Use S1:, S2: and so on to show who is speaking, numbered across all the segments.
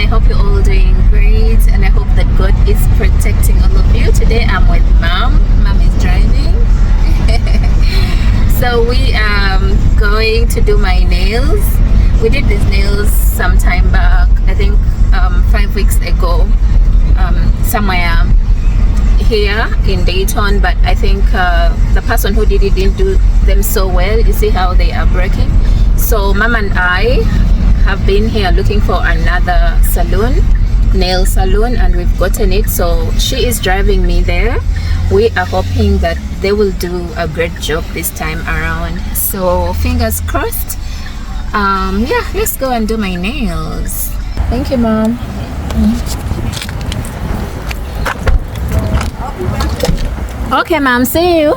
S1: I hope you're all doing great, and I hope that God is protecting all of you. Today I'm with mom. Mom is driving. So we are going to do my nails. We did these nails some time back, I think 5 weeks ago, somewhere here in Dayton, but I think the person who did it didn't do them so well. You see how they are breaking. So mom and I have been here looking for another salon, nail salon, and we've gotten it. So she is driving me there. We are hoping that they will do a great job this time around, so fingers crossed. Yeah, let's go and do my nails. Thank you, mom. Okay, mom, see you.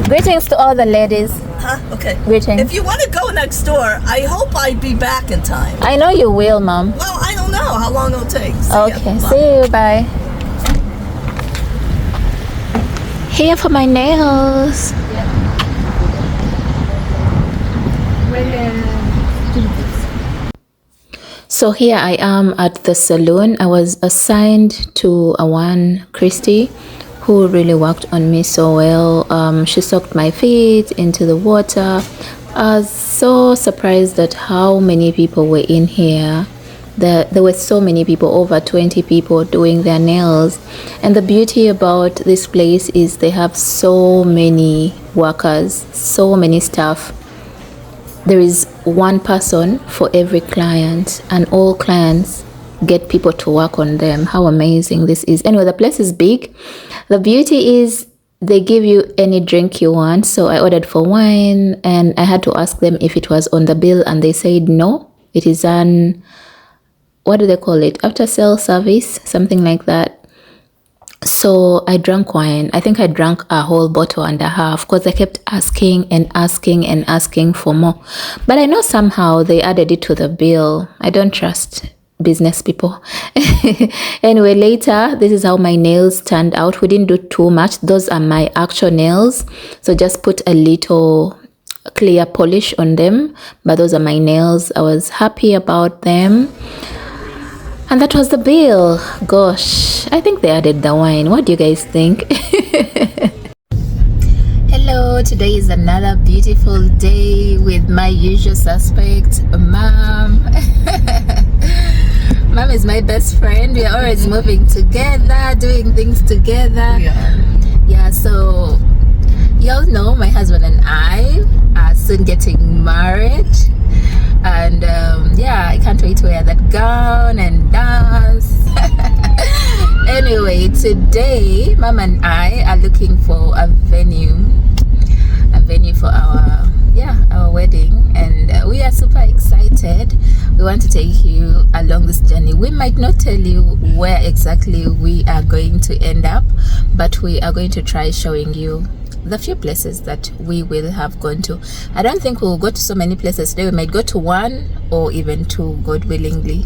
S1: Greetings to all the ladies.
S2: Huh? Okay.
S1: Greetings.
S2: If you want to go next door, I hope I'd be back in time.
S1: I know you will, mom.
S2: Well, I don't know how long it'll take.
S1: Okay, see you, bye. Here for my nails. So here I am at the salon. I was assigned to a one, Christy, who really worked on me so well. She soaked my feet into the water. I was so surprised at how many people were in here. There were so many people, over 20 people doing their nails. And the beauty about this place is they have so many workers, so many staff. There is one person for every client, and all clients get people to work on them. How amazing this is. Anyway, the place is big. The beauty is they give you any drink you want. So I ordered for wine, and I had to ask them if it was on the bill, and they said no. It is an, what do they call it, after sale service, something like that. So I drank wine. I think I drank a whole bottle and a half because I kept asking and asking and asking for more. But I know somehow they added it to the bill. I don't trust business people. Anyway, later, this is how my nails turned out. We didn't do too much. Those are my actual nails. So just put a little clear polish on them. But those are my nails. I was happy about them. And that was the bill. Gosh, I think they added the wine. What do you guys think? Hello, today is another beautiful day with my usual suspect, mom. Mom is my best friend. We are always moving together, doing things together. Yeah, so y'all know my husband and I are soon getting married. And yeah, I can't wait to wear that gown and dance. Anyway, today mom and I are looking for a venue for our wedding, and we are super excited. We want to take you along this journey. We might not tell you where exactly we are going to end up, but we are going to try showing you the few places that we will have gone to. I don't think we'll go to so many places today. We might go to one or even two, God willingly.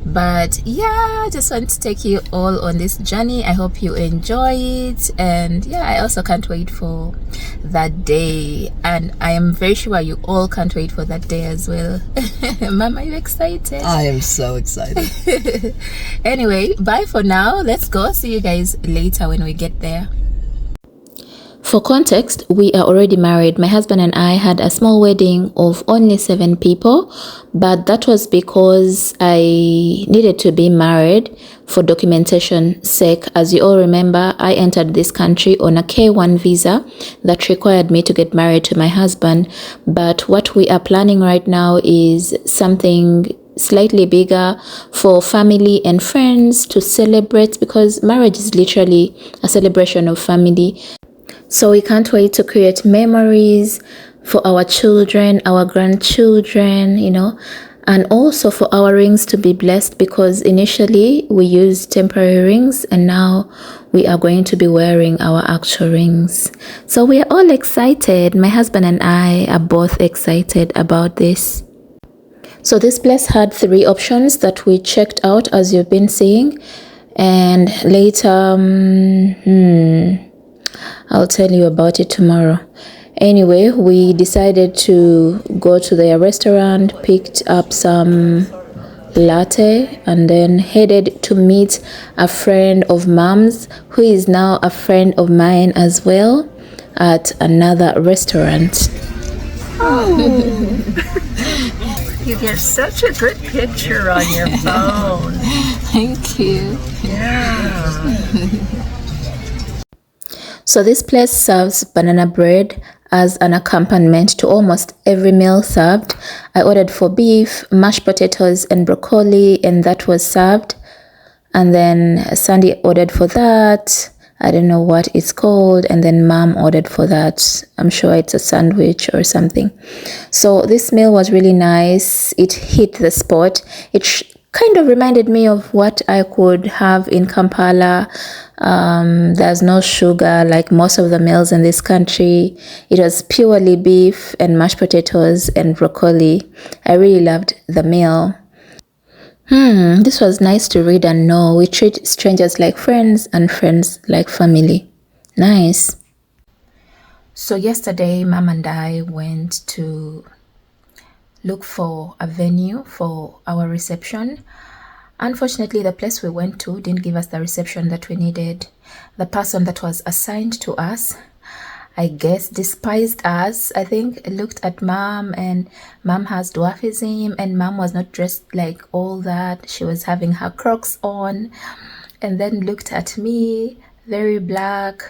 S1: But yeah, I just want to take you all on this journey. I hope you enjoy it, and yeah, I also can't wait for that day, and I am very sure you all can't wait for that day as well. Mom, are you excited?
S2: I am so excited.
S1: Anyway, bye for now. Let's go. See you guys later when we get there. For context, we are already married. My husband and I had a small wedding of only 7 people, but that was because I needed to be married for documentation sake. As you all remember, I entered this country on a K1 visa that required me to get married to my husband. But what we are planning right now is something slightly bigger for family and friends to celebrate, because marriage is literally a celebration of family. So we can't wait to create memories for our children, our grandchildren, you know, and also for our rings to be blessed, because initially we used temporary rings and now we are going to be wearing our actual rings. So we are all excited. My husband and I are both excited about this. So this place had 3 options that we checked out, as you've been seeing, and later I'll tell you about it tomorrow. Anyway, we decided to go to their restaurant, picked up some latte, and then headed to meet a friend of mom's who is now a friend of mine as well at another restaurant.
S2: You get such a good picture on your phone.
S1: Thank you.
S2: Yeah.
S1: So this place serves banana bread as an accompaniment to almost every meal served. I ordered for beef, mashed potatoes, and broccoli, and that was served. And then Sandy ordered for that. I don't know what it's called. And then mom ordered for that. I'm sure it's a sandwich or something. So this meal was really nice. It hit the spot. It kind of reminded me of what I could have in Kampala. There's no sugar like most of the meals in this country. It was purely beef and mashed potatoes and broccoli. I really loved the meal. This was nice to read and know. We treat strangers like friends and friends like family. Nice. So yesterday, mom and I went to look for a venue for our reception. Unfortunately, the place we went to didn't give us the reception that we needed. The person that was assigned to us, I guess, despised us. I think looked at mom, and mom has dwarfism, and mom was not dressed like all that. She was having her Crocs on, and then looked at me, very black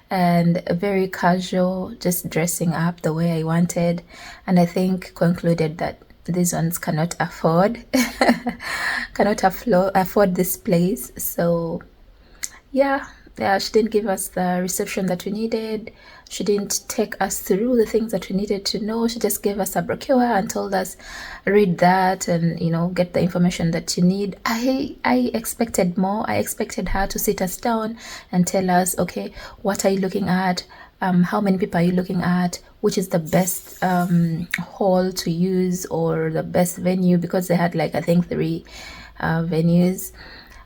S1: and very casual, just dressing up the way I wanted, and I think concluded that these ones cannot afford afford this place. So yeah, she didn't give us the reception that we needed. She didn't take us through the things that we needed to know. She just gave us a brochure and told us, read that and, get the information that you need. I expected more. I expected her to sit us down and tell us, okay, what are you looking at? How many people are you looking at? Which is the best hall to use or the best venue? Because they had I think 3 venues.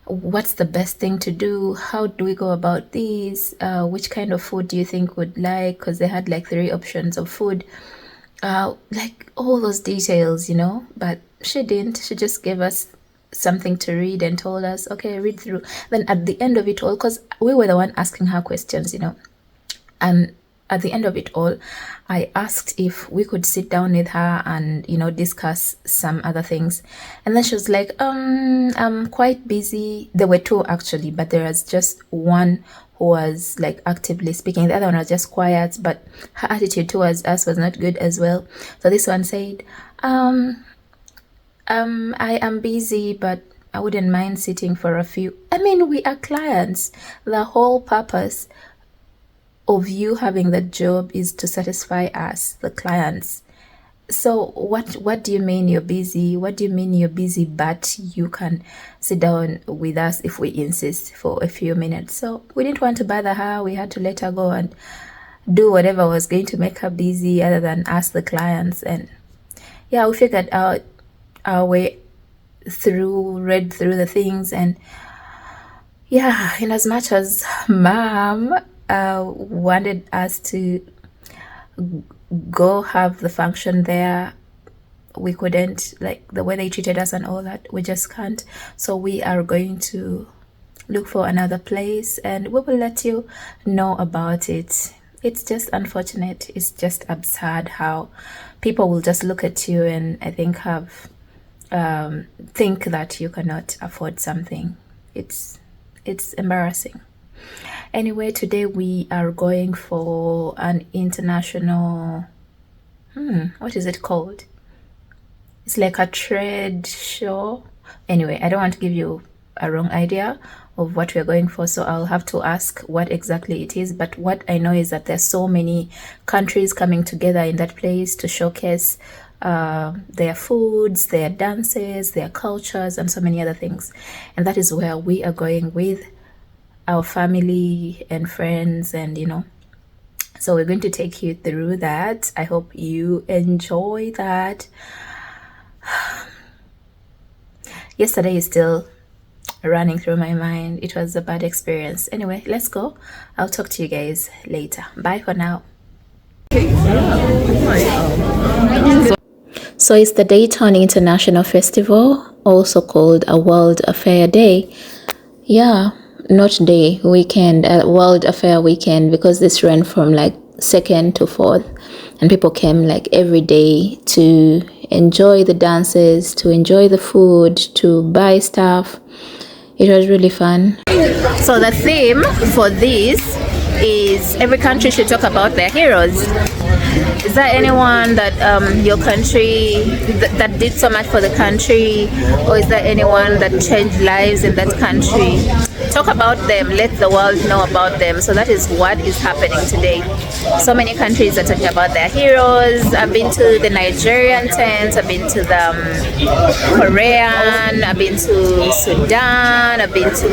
S1: What's the best thing to do? How do we go about these? Which kind of food do you think would like? Because they had 3 options of food. All those details, but she didn't. She just gave us something to read and told us, okay, read through. Then at the end of it all, because we were the one asking her questions, and at the end of it all, I asked if we could sit down with her and, discuss some other things. And then she was like, I'm quite busy. There were 2 actually, but there was just one who was actively speaking. The other one was just quiet, but her attitude towards us was not good as well. So this one said, I am busy, but I wouldn't mind sitting for a few. I mean, we are clients. The whole purpose of you having that job is to satisfy us, the clients. So what do you mean you're busy? What do you mean you're busy but you can sit down with us if we insist for a few minutes? So we didn't want to bother her. We had to let her go and do whatever was going to make her busy other than ask the clients. And yeah, we figured out our way through, read through the things. And yeah, in as much as mom wanted us to go have the function there, we couldn't. The way they treated us and all that, we just can't. So we are going to look for another place and we will let you know about it. It's just unfortunate. It's just absurd how people will just look at you and I think think that you cannot afford something. It's embarrassing. Anyway, today we are going for an international, what is it called? It's like a trade show. Anyway, I don't want to give you a wrong idea of what we're going for, so I'll have to ask what exactly it is. But what I know is that there's so many countries coming together in that place to showcase their foods, their dances, their cultures, and so many other things. And that is where we are going with our family and friends, and so we're going to take you through that. I hope you enjoy that. Yesterday is still running through my mind. It was a bad experience. Anyway, let's go. I'll talk to you guys later. Bye for now. So it's the Dayton International Festival. also called a World Affair Day. Yeah, not day, weekend, World Affair weekend, because this ran from like 2nd to 4th, and people came like every day to enjoy the dances, to enjoy the food, to buy stuff. It was really fun. So the theme for this is every country should talk about their heroes. Is there anyone that your country that did so much for the country, or is there anyone that changed lives in that country? Talk about them, let the world know about them. So that is what is happening today. So many countries are talking about their heroes. I've been to the Nigerian tent, I've been to the Korean, I've been to Sudan, I've been to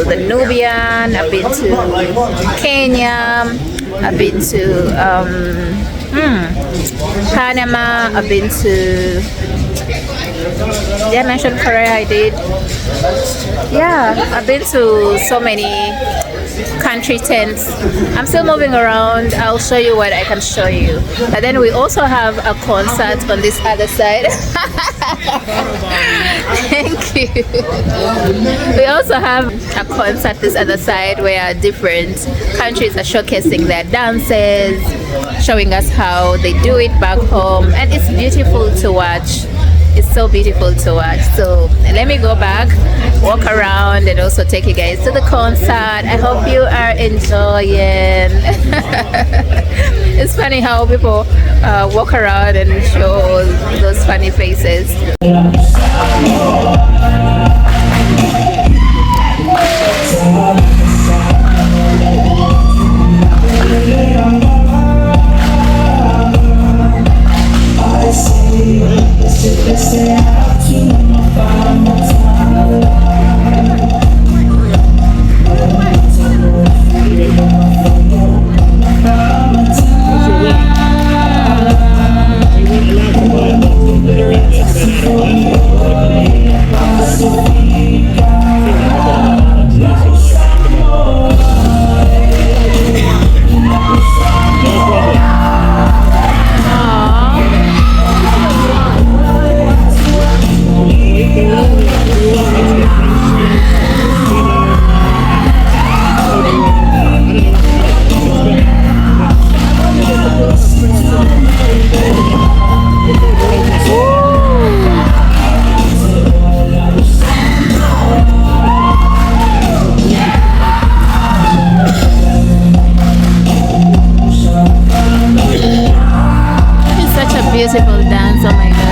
S1: the Nubian, I've been to Kenya, I've been to Panama, I've been to, yeah, I mentioned Korea, I did. Yeah, I've been to so many country tents. I'm still moving around. I'll show you what I can show you. And then we also have a concert on this other side. Thank you. We also have a concert this other side where different countries are showcasing their dances, showing us how they do it back home, and it's beautiful to watch. It's so beautiful to watch. So let me go back, walk around, and also take you guys to the concert. I hope you are enjoying. It's funny how people walk around and show those funny faces. Beautiful dance, oh my god.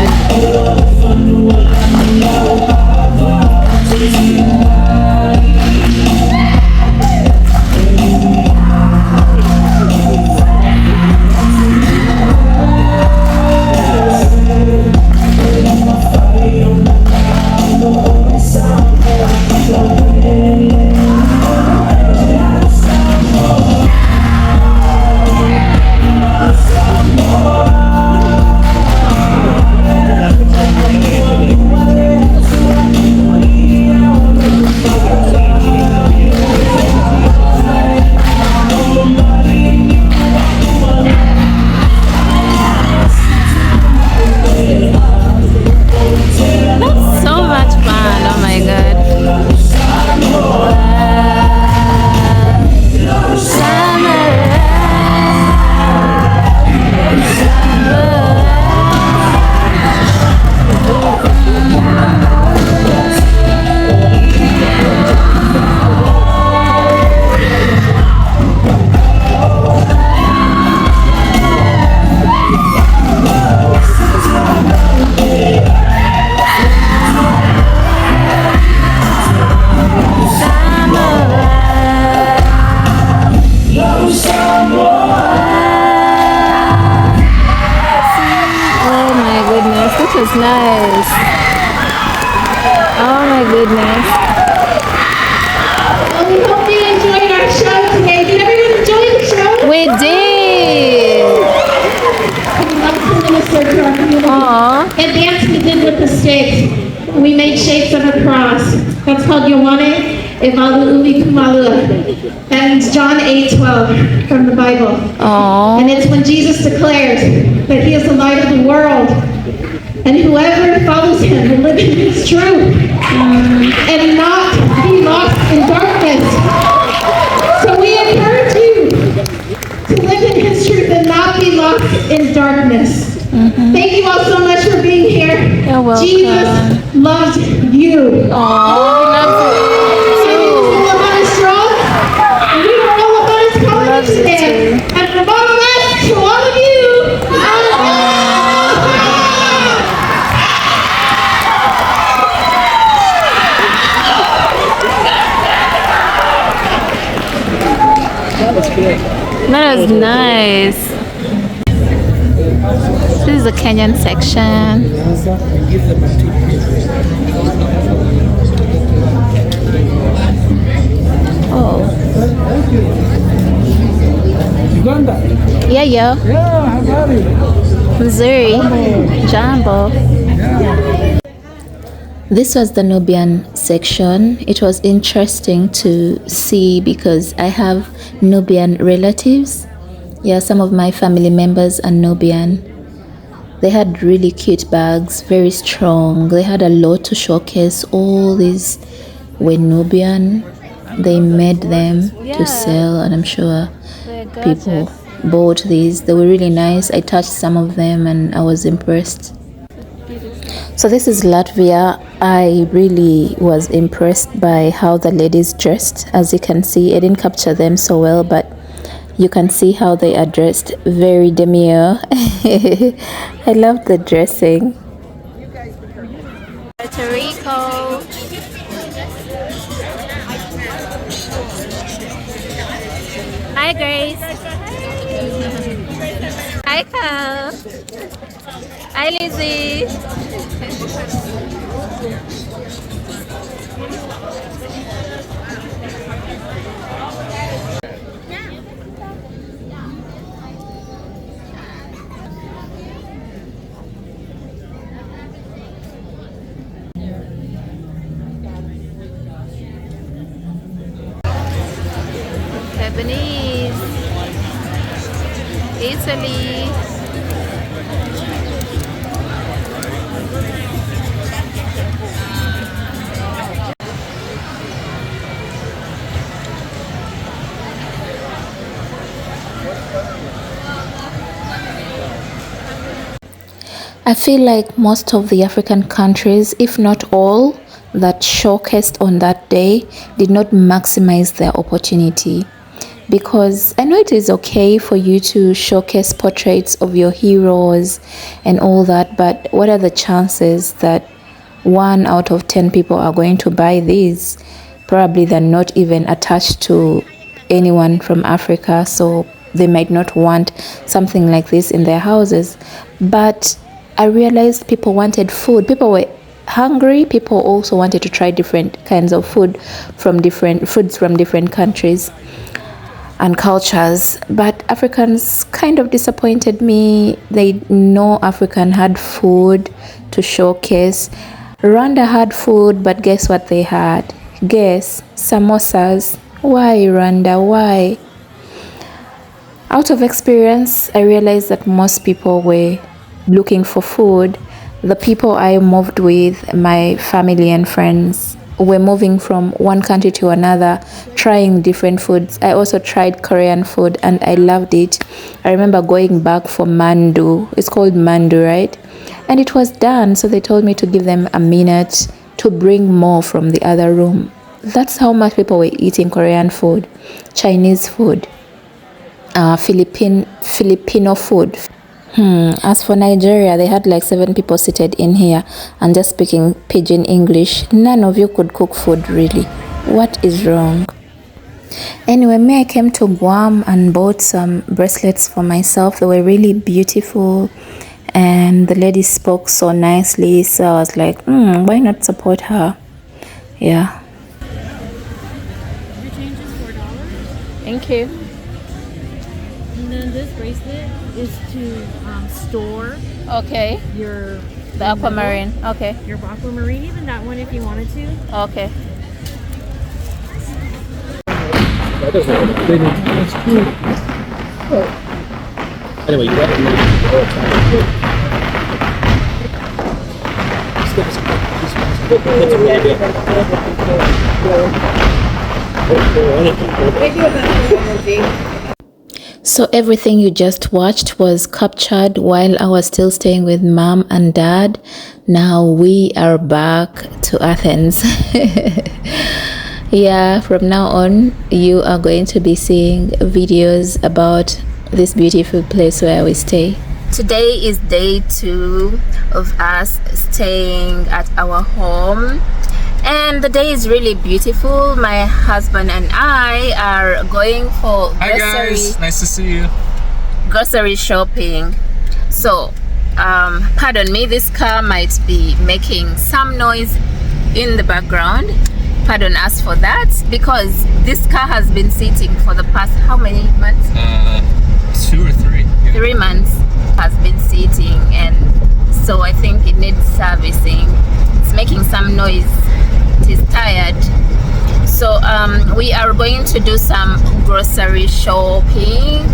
S1: This was nice. Oh my goodness.
S3: Well, we hope you enjoyed our show today. Did everyone enjoy the show?
S1: We did.
S3: We'd love to minister to our community.
S1: Aww.
S3: That dance we did with the sticks, we made shapes of a cross. That's called Yowane Evalu Uli Kumalua. And it's John 8:12 from the Bible.
S1: Aww.
S3: And it's when Jesus declared that he is the light of the world. And whoever follows him will live in his His truth and not be lost in darkness. So we encourage you to live in His truth and not be lost in darkness. Thank you all so much for being here.
S1: You're welcome.
S3: Jesus loves you.
S1: Oh,
S3: All about His throne, and we are all about His calling to stand. And from all of us to all of you,
S1: that was nice. This is the Kenyan section. Oh.
S4: Uganda.
S1: Yeah, yo.
S4: Yeah, how about it?
S1: Missouri. Jambo. This was the Nubian section. It was interesting to see because I have Nubian relatives. Yeah, some of my family members are Nubian. They had really cute bags, very strong. They had a lot to showcase. All these were Nubian. They made them to sell, and I'm sure people bought these. They were really nice. I touched some of them and I was impressed. So this is Latvia. I really was impressed by how the ladies dressed. As you can see, I didn't capture them so well, but you can see how they are dressed. Very demure. I love the dressing. Puerto Rico. Hi, Grace. Hi, Cal. Hi, Lizzie. Lebanese, Italy. I feel like most of the African countries, if not all, that showcased on that day did not maximize their opportunity. Because I know it is okay for you to showcase portraits of your heroes and all that, but what are the chances that 1 out of 10 people are going to buy these? Probably they're not even attached to anyone from Africa, so they might not want something like this in their houses. But I realized people wanted food. People were hungry. People also wanted to try different kinds of foods from different countries and cultures. But Africans kind of disappointed me. They know African had food to showcase. Rwanda had food, but guess what they had? Guess, samosas. Why Rwanda? Why? Out of experience, I realized that most people were looking for food. The people I moved with, my family and friends, were moving from one country to another, trying different foods. I also tried Korean food and I loved it. I remember going back for mandu. It's called mandu, right? And it was done, so they told me to give them a minute to bring more from the other room. That's how much people were eating Korean food, Chinese food, Filipino food. As for Nigeria, they had like 7 people seated in here and just speaking pidgin English. None of you could cook food, really. What is wrong? Anyway, I came to Guam and bought some bracelets for myself. They were really beautiful and the lady spoke so nicely, so I was like, why not support her? Yeah.
S5: Your change is $4.
S1: Thank you.
S5: And then this bracelet is to store
S1: Okay. The aquamarine. Okay.
S5: your aquamarine, even that one if you wanted to.
S1: Okay.
S4: That doesn't look big. That's cool. Anyway, you got it. These guys,
S1: So everything you just watched was captured while I was still staying with mom and dad. Now we are back to Athens. Yeah, from now on you are going to be seeing videos about this beautiful place where we stay. Today is day 2 of us staying at our home, and the day is really beautiful. My husband and I are going for
S4: Hi guys, nice to see you.
S1: grocery shopping. So pardon me, this car might be making some noise in the background. Pardon us for that, because this car has been sitting for the past how many months?
S4: 2 or 3. Yeah.
S1: 3 months has been sitting, and so I think it needs servicing. It's making some noise. It is tired. So we are going to do some grocery shopping.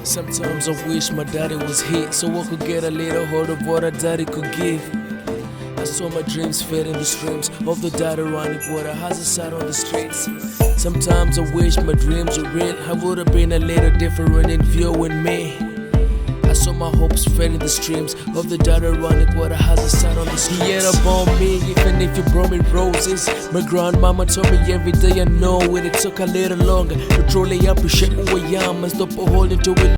S6: Sometimes I wish my daddy was here so I could get a little hold of what a daddy could give. I saw my dreams fade in the streams of the ironic water has a sat on the streets. Sometimes I wish my dreams were real. I would have been a little different in viewing me. I saw my hopes fade in the streams of the ironic water has a sat on the streets. He ain't up on me even if you brought me roses. My grandmama told me every day I know it. It took a little longer to truly appreciate who I am and stop holding to it.